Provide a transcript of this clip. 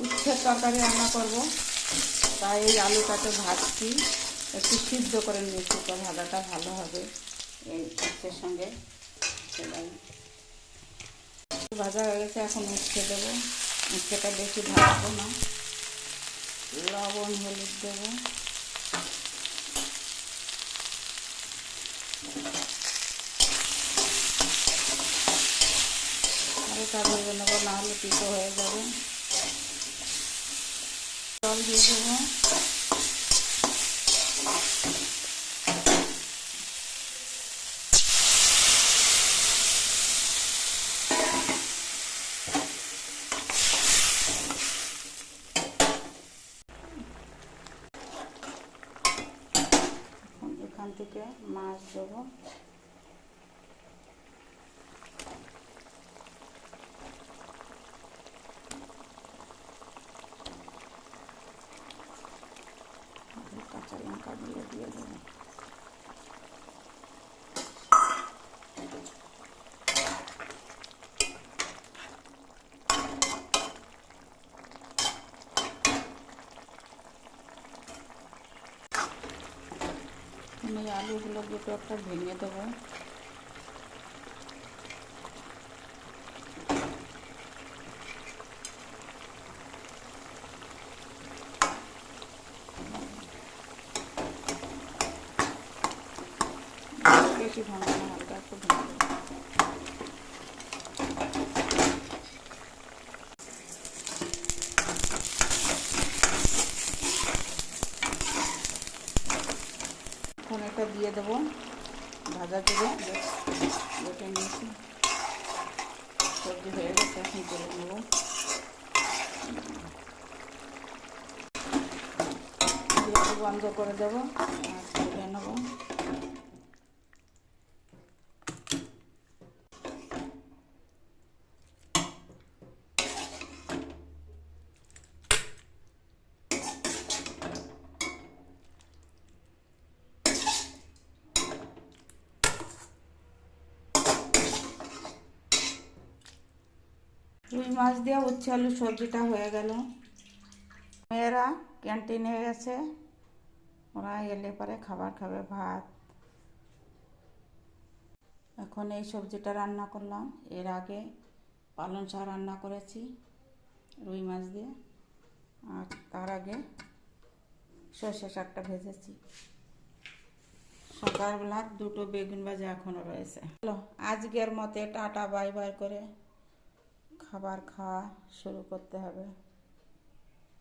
উচ্ছের তরকারি রান্না করব, তাই এই আলুটাকে ভাজছি, একটু সিদ্ধ করে নিয়েছি, তো ভাজাটা ভালো হবে এই উচ্ছের সঙ্গে। সেটাই ভাজা হয়ে গেছে, এখন উচ্ছে দেবো। উচ্ছেটা বেশি ভাজবো না, লবণ হলুদ দেবো, হালকা ভেজে নেবো, না হলে পিঠো হয়ে যাবে। জল দিয়ে দেবো, এখান থেকে মাছ দেবো। কাঁচা লঙ্কা দিয়ে দেবো। আমি আলুগুলো দুটো একটা ভেঙে দেবো। বেশি ভাঙবো না, হালকা একটু ভেঙে দেবো। এখন একটা দিয়ে দেবো ভাজা জিরে, বেটে নিয়েছি। সবজি হয়ে গেছে, এখন তুলে নেবো। বন্ধ করে দেবো আর তুলে নেবো। রুই মাছ দিয়ে উচ্ছে আলু সবজিটা হয়ে গেল। মেয়েরা ক্যান্টিনে গেছে, ওরা এলে পরে খাবার খাবে, ভাত। এখন এই সবজিটা রান্না করলাম। এর আগে পালং শাক রান্না করেছি রুই মাছ দিয়ে, আর তার আগে সর্ষে শাকটা ভেজেছি। সকালবেলা দুটো বেগুন ভাজা এখনও রয়েছে। চলো আজকের মতে টাটা বাই বাই করে খাবার খাওয়া শুরু করতে হবে।